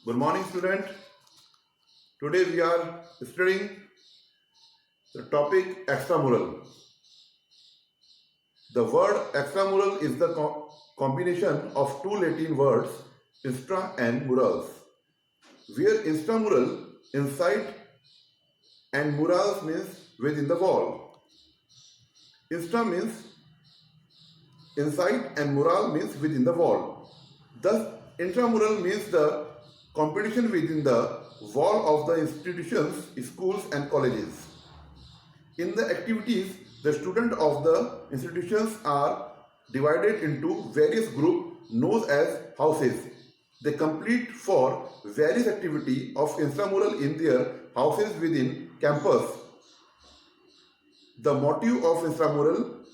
Good morning, student. Today we are studying the topic extramural. The word extramural is the combination of two Latin words, instra and murals, where intramural, inside, and murals means within the wall. Instra means inside and mural means within the wall. Thus, intramural means the competition within the wall of the institutions, schools and colleges. In the activities, the students of the institutions are divided into various groups known as houses. They complete for various activity of intramural in their houses within campus. The motive of intramural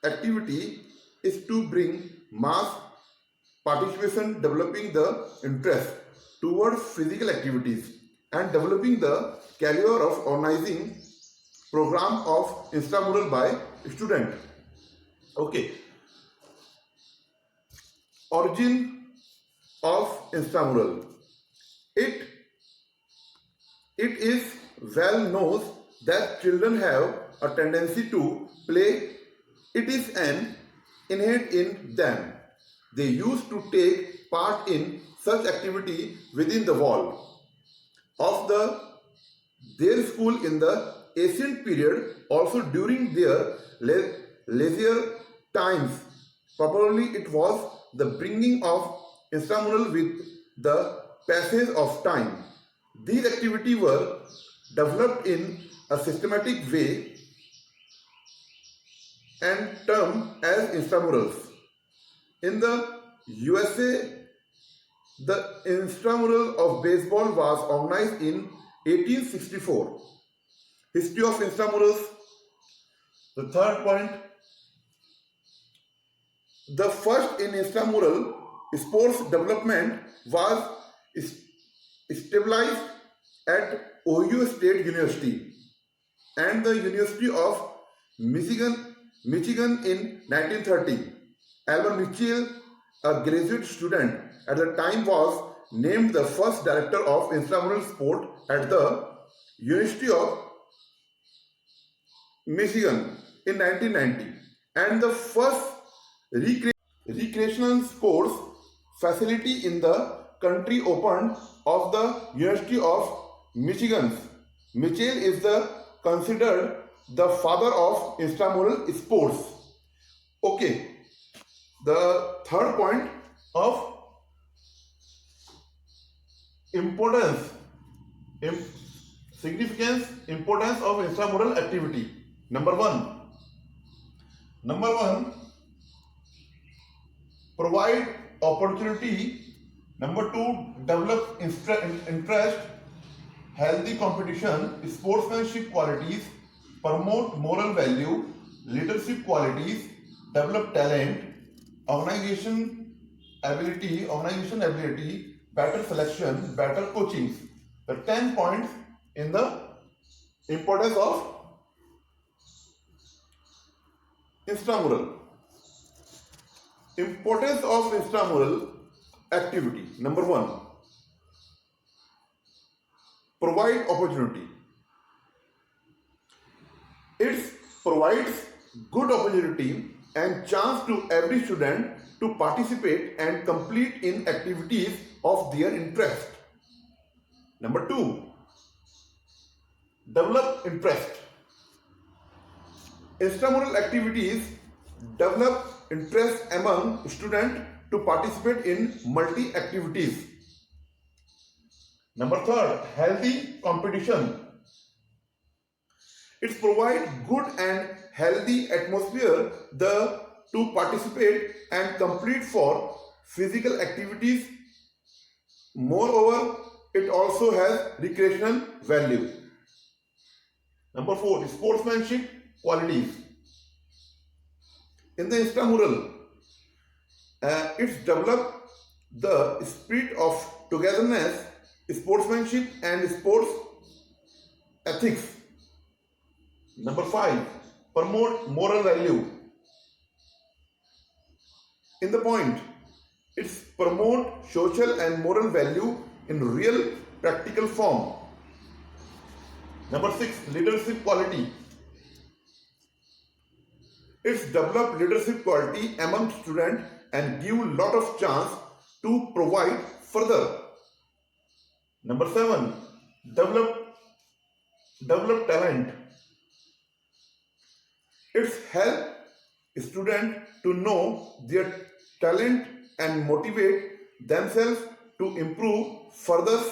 activity is to bring mass participation, developing the interest towards physical activities and developing the caliber of organizing program of intramural by student. Okay. Origin of intramural. It is well known that children have a tendency to play. It is an innate in them. They used to take part in such activity within the wall of their school in the ancient period, also during their leisure times. Probably it was the bringing of intramural with the passage of time. These activities were developed in a systematic way and termed as intramurals. In the USA, the intramural of baseball was organized in 1864. History of intramurals. The third point, the first in intramural sports development was established at Ohio State University and the University of Michigan in 1930. Albert Mitchell, a graduate student at the time, was named the first director of intramural sport at the University of Michigan in 1990, and the first recreational sports facility in the country opened of the University of Michigan. Mitchell is considered the father of intramural sports. Okay. The third point of importance, significance, importance of intramural activity. Number one, provide opportunity. Number two, develop interest, healthy competition, sportsmanship qualities, promote moral value, leadership qualities, develop talent, organization ability, better selection, better coaching. The 10 points in the importance of intramural. Importance of intramural activity. Number one, provide opportunity. It provides good opportunity and chance to every student to participate and complete in activities of their interest. Number two, develop interest. Intramural activities develop interest among students to participate in multi activities. Number third, healthy competition. It provides good and healthy atmosphere to participate and complete for physical activities. Moreover, it also has recreational value. Number four, sportsmanship qualities. In the intramural, it's developed the spirit of togetherness, sportsmanship and sports ethics. Number five, promote moral value. In the point, It's promote social and moral value in real practical form. Number 6, leadership quality. It's develop leadership quality among students and give lot of chance to provide further. Number 7, develop talent. It's help student to know their talent and motivate themselves to improve further.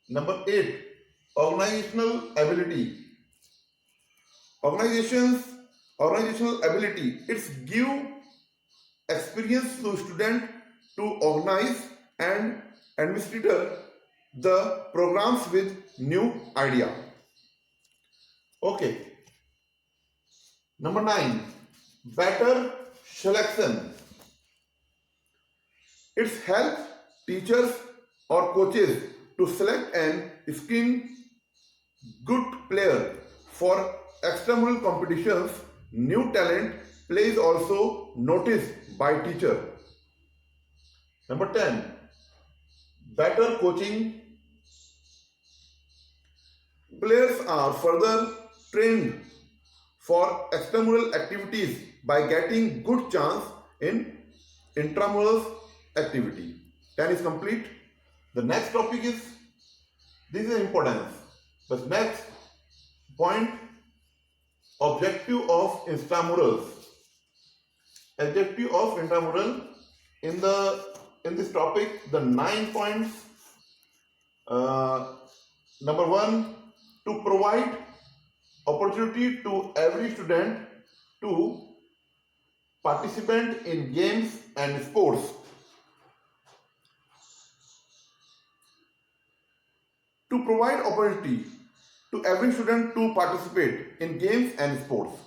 Number 8, organizational ability. Organizational ability. It's give experience to student to organize and administer the programs with new idea. Okay. Number 9, better selection. It's help teachers or coaches to select and screen good player for extramural competitions. New talent plays also noticed by teacher. Number 10, better coaching. Players are further trained for extramural activities by getting good chance in intramural activity. 10 is complete. The next topic is, this is importance. The next point, objective of intramurals. Objective of intramural. In this topic, the 9 points. Number 1, to provide opportunity to every student to participate in games and sports. To provide opportunity to every student to participate in games and sports.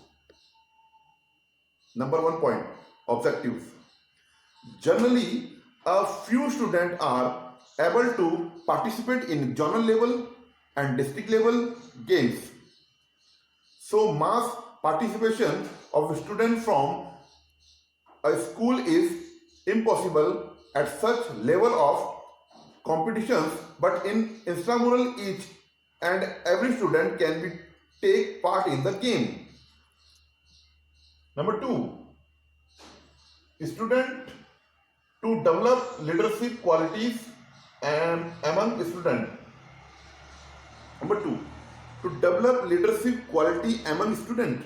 Number 1 point, objectives. Generally, a few students are able to participate in zonal level and district level games. So mass participation of a student from a school is impossible at such level of competitions, but in intramural each and every student can take part in the game. Number 2, student to develop leadership qualities and among students. Number 2, to develop leadership quality among students.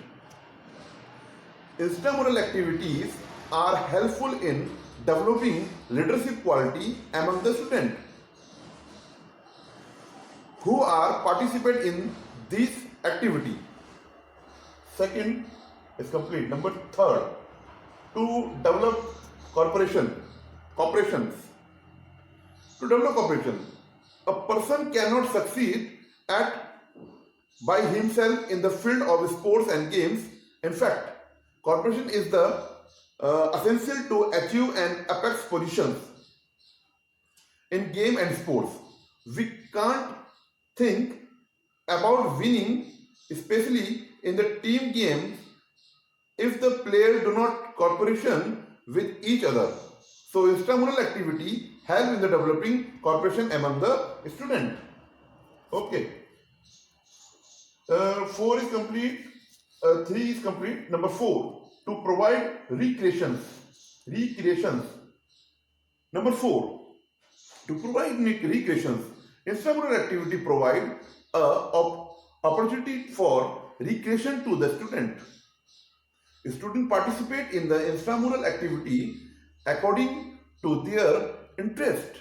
Intramural activities are helpful in developing leadership quality among the students who are participate in this activity. Second is complete. Number 3, to develop cooperations. To develop cooperation, a person cannot succeed by himself in the field of sports and games. In fact, cooperation is the essential to achieve an apex position in game and sports. We can't think about winning, especially in the team game, if the players do not cooperation with each other. So intramural activity help in the developing cooperation among the student. Okay. 4 is complete. 3 is complete. Number 4, to provide recreations. Number 4, to provide recreations. Intramural activity provide opportunity for recreation to the student. Students participate in the intramural activity according to their interest.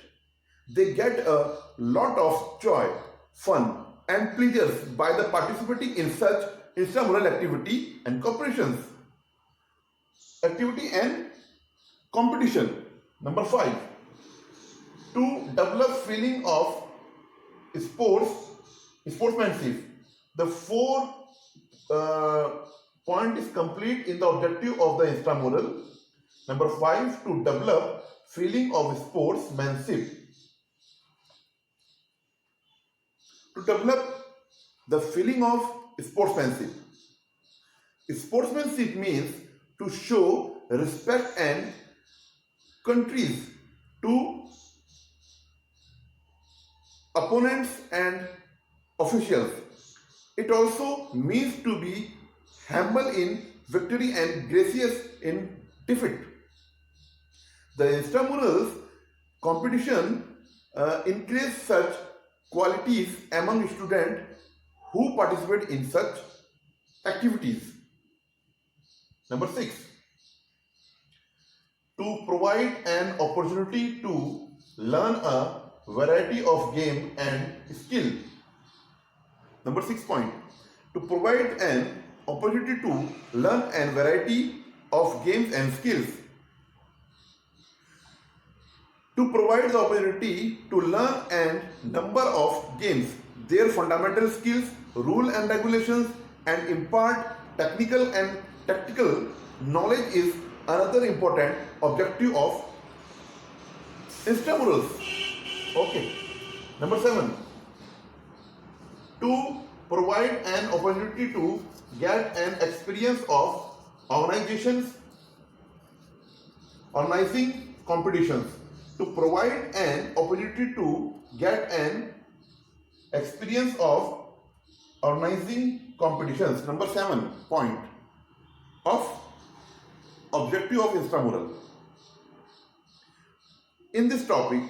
They get a lot of joy, fun and pleasures by the participating in such intramural activity and cooperations. Activity and competition. Number 5, to develop feeling of sportsmanship. The 4 point is complete in the objective of the intramural. Number 5, to develop feeling of sportsmanship. To develop the feeling of sportsmanship. Sportsmanship means to show respect and countries to opponents and officials. It also means to be humble in victory and gracious in defeat. The extramurals competition increase such qualities among students who participate in such activities. Number 6, to provide an opportunity to learn a variety of game and skill. Number 6 point, to provide an opportunity to learn a variety of games and skills. To provide the opportunity to learn a number of games, their fundamental skills, rules and regulations, and impart technical and tactical knowledge is another important objective of extramurals. Okay. Number 7, to provide an opportunity to get an experience of organizing competitions. To provide an opportunity to get an experience of organizing competitions. Number 7 point of objective of extramural. In this topic,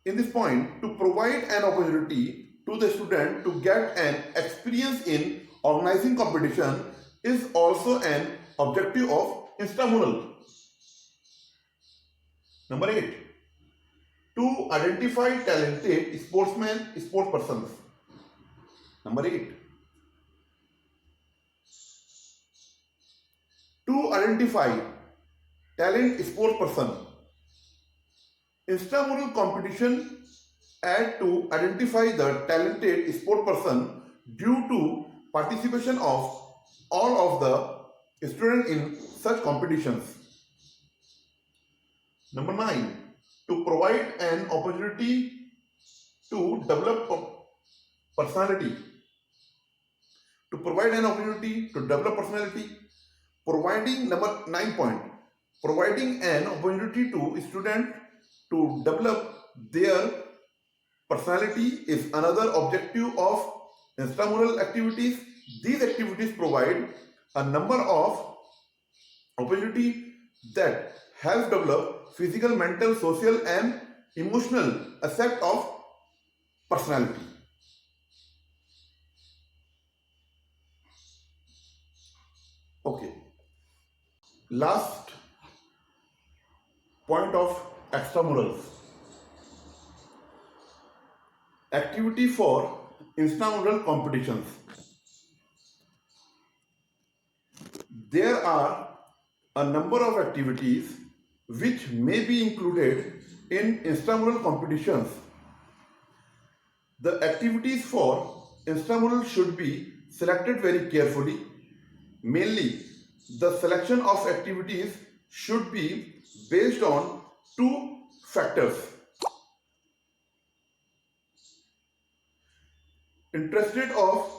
in this point, to provide an opportunity to the student to get an experience in organizing competition is also an objective of extramural. Number 8, to identify talented sports persons. Number 8, to identify talent sports person. Extramural competition add to identify the talented sport person due to participation of all of the students in such competitions. Number 9, to provide an opportunity to develop personality. To provide an opportunity to develop personality, providing number 9 point, providing an opportunity to student to develop their personality is another objective of extramural activities. These activities provide a number of opportunities that help develop physical, mental, social and emotional aspect of personality. Okay. Last point of extramurals. Activity for extramural competitions. There are a number of activities which may be included in extramural competitions. The activities for extramural should be selected very carefully. Mainly, the selection of activities should be based on two factors: interest of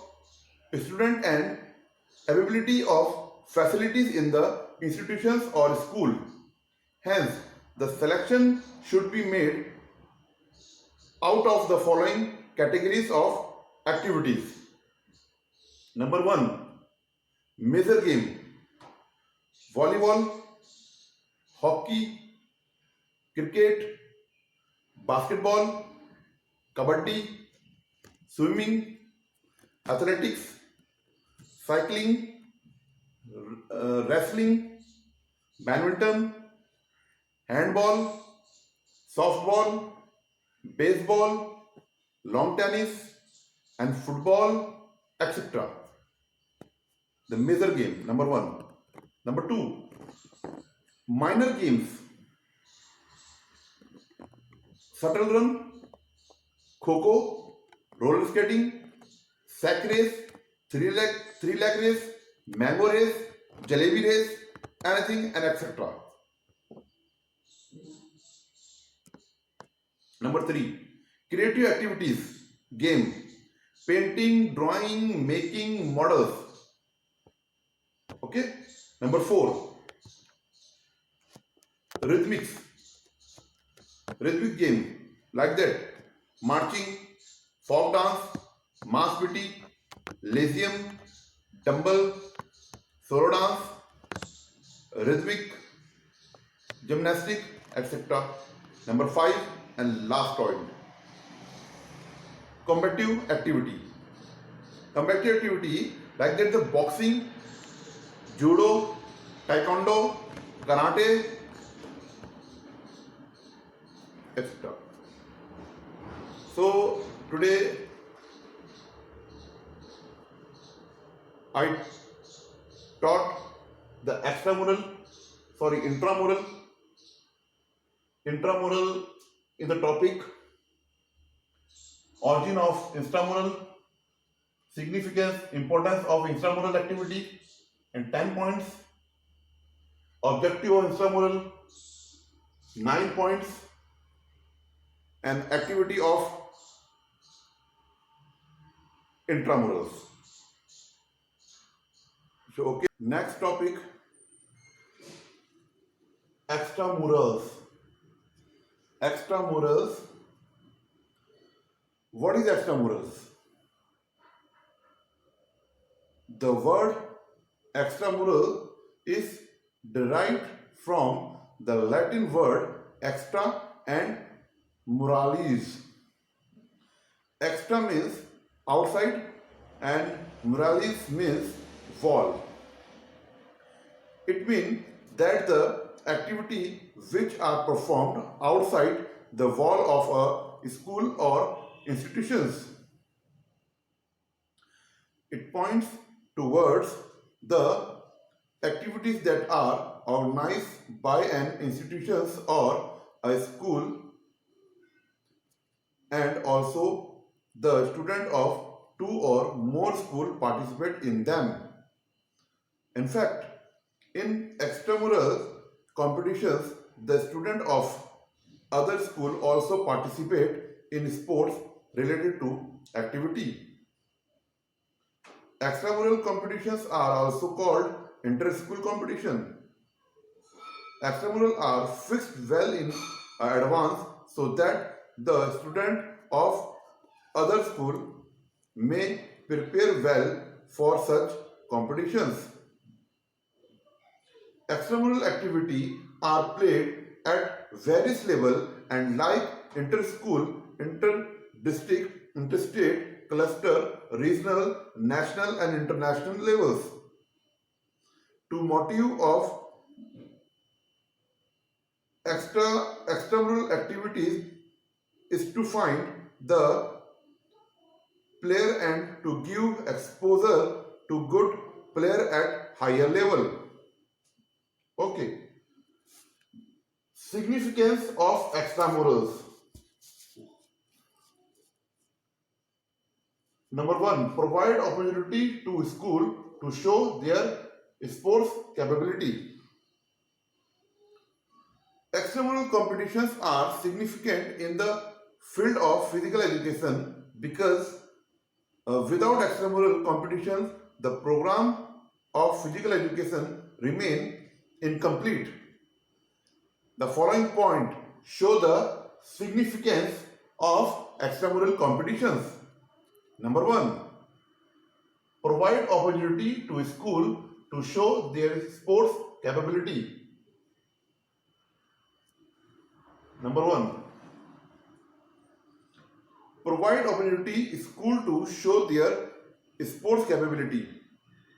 student and availability of facilities in the institutions or school. Hence, the selection should be made out of the following categories of activities. Number 1, major game: volleyball, hockey, cricket, basketball, kabaddi, swimming, athletics, cycling, wrestling, badminton, handball, softball, baseball, lawn tennis and football, etc. The major game, number 1. Number 2, minor games: shuttle run, kho-kho, roller skating, sack race, three leg race, mango race, jalebi race, anything and etc. Number 3, creative activities, game: painting, drawing, making models. Okay. Number 4, rhythmics, rhythmic game like that. Marching, folk dance, mass PT, Lyceum, tumble, solo dance, rhythmic, gymnastic, etc. Number 5 and last point, combative activity. Combative activity like that the boxing, judo, taekwondo, karate, etc. So today I taught the intramural in the topic origin of intramural, significance, importance of intramural activity, and 10 points. Objective of intramural, 9 points, and activity of intramurals. So, okay, next topic, extramurals. Extramurals. What is extramurals? The word extramural is derived from the Latin word extra and muralis. Extra means outside and muralis means wall. It means that the activity which are performed outside the wall of a school or institutions. It points towards the activities that are organized by an institution or a school, and also the student of 2 or more school participate in them. In fact, in extramural competitions, the student of other school also participate in sports related to activity. Extramural competitions are also called inter-school competition. Extramural are fixed well in advance so that the student of other school may prepare well for such competitions. Extramural activity are played at various levels and like inter-school, inter-district, interstate, cluster, regional, national and international levels. To motive of extramural activities is to find the player and to give exposure to good player at higher level. Okay. Significance of extramurals. Number 1, provide opportunity to school to show their sports capability. Extramural competitions are significant in the field of physical education because without extramural competitions, the program of physical education remain incomplete. The following point show the significance of extramural competitions. Number 1, provide opportunity to school to show their sports capability. Number 1, provide opportunity school to show their sports capability.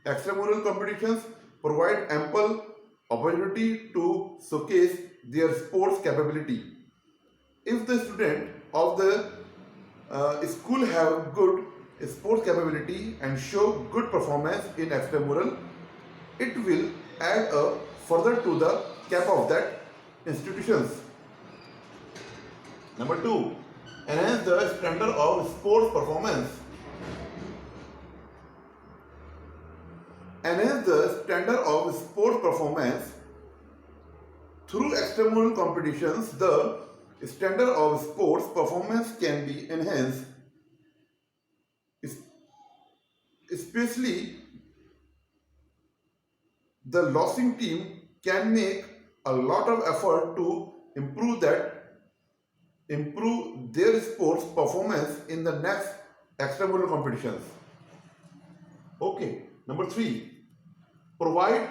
Extramural competitions provide ample opportunity to showcase their sports capability. If the student of the school have good sports capability and show good performance in extramural, it will add a further to the cap of that institutions. Number 2, enhance the standard of sports performance. Enhance the standard of sports performance. Through extramural competitions, the standard of sports performance can be enhanced, especially the losing team can make a lot of effort to improve their sports performance in the next extramural competitions. Okay, number 3, provide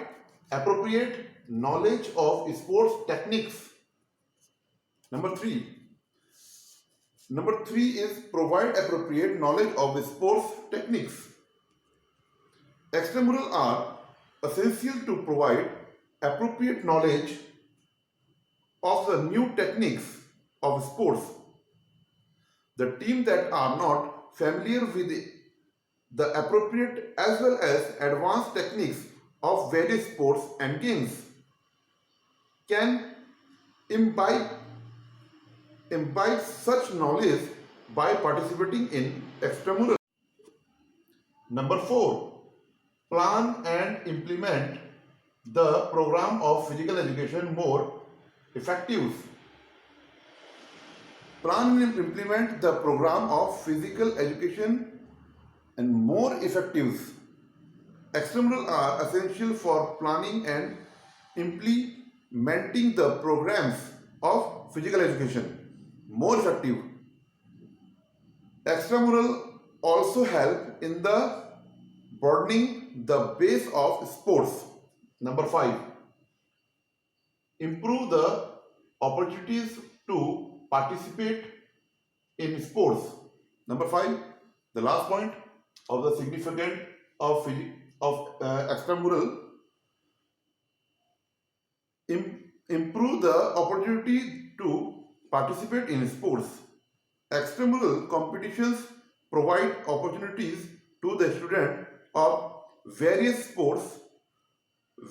appropriate knowledge of sports techniques. Number 3 is provide appropriate knowledge of sports techniques. Extramural are essential to provide appropriate knowledge of the new techniques of sports. The team that are not familiar with the appropriate as well as advanced techniques of various sports and games can imbibe such knowledge by participating in extramural. Number 4, plan and implement the program of physical education more effective. Plan and implement the program of physical education and more effective. Extramural are essential for planning and implementing the programs of physical education more effective. Extramural also help in the broadening the base of sports. Number 5, improve the opportunities to participate in sports. Number 5, the last point of the significance of extramural, improve the opportunity to participate in sports. Extramural competitions provide opportunities to the student of various sports,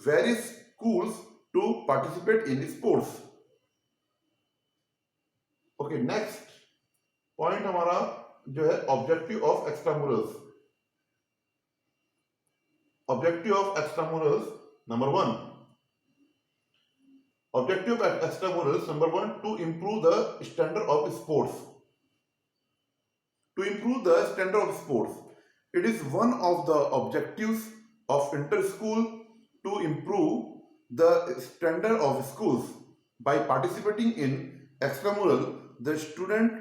various schools to participate in sports. Okay, next point हमारा जो है objective of extramurals. Objective of extramurals number 1. Objective of extramurals number 1, to improve the standard of sports. To improve the standard of sports, it is one of the objectives of inter-school to improve the standard of schools. By participating in extramural, the student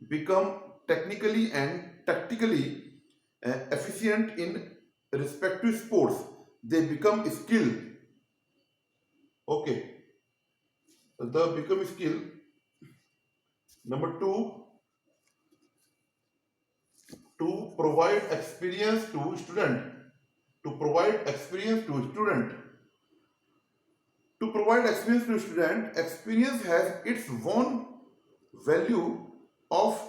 become technically and tactically efficient in respective sports. They become skilled. Okay. The become skill. Number 2, to provide experience to student. To provide experience to student. To provide experience to student, experience has its own value of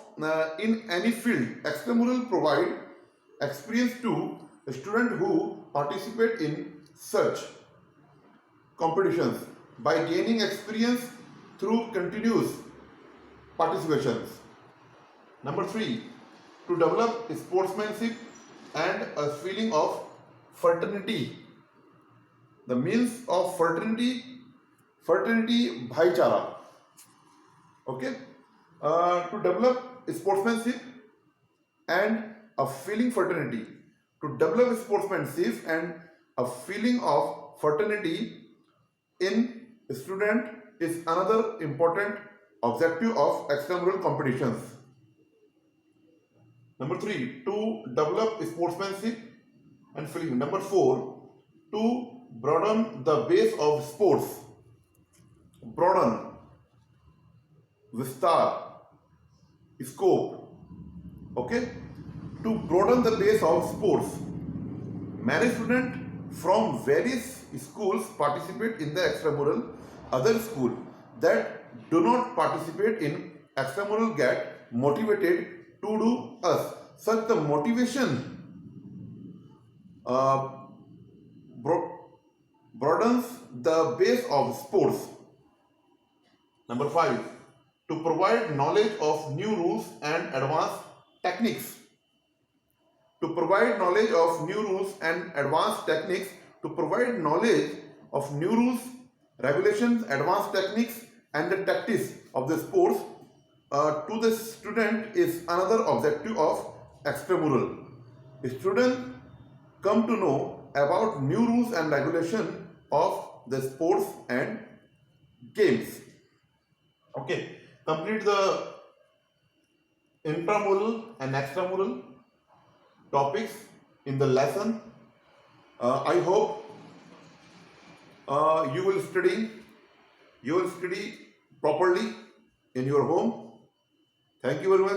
in any field. Extramural provide experience to student who participate in such competitions by gaining experience through continuous participations. Number 3, to develop sportsmanship and a feeling of fraternity. The means of fraternity bhaichara. Okay, to develop sportsmanship and a feeling fraternity. To develop sportsmanship and a feeling of fraternity in student is another important objective of extramural competitions. Number 3, to develop sportsmanship and feeling. Number 4, to broaden the base of sports. Broaden, vistar, scope. Okay, to broaden the base of sports. Many students from various schools participate in the extramural. Other schools that do not participate in extramural get motivated to do us. Such the motivation broadens the base of sports. Number 5, to provide knowledge of new rules and advanced techniques. To provide knowledge of new rules and advanced techniques. To provide knowledge of new rules, regulations, advanced techniques and the tactics of the sports to the student is another objective of extramural. Students come to know about new rules and regulation of the sports and games. Okay, complete the intramural and extramural topics in the lesson. I hope you will study properly in your home. Thank you very much.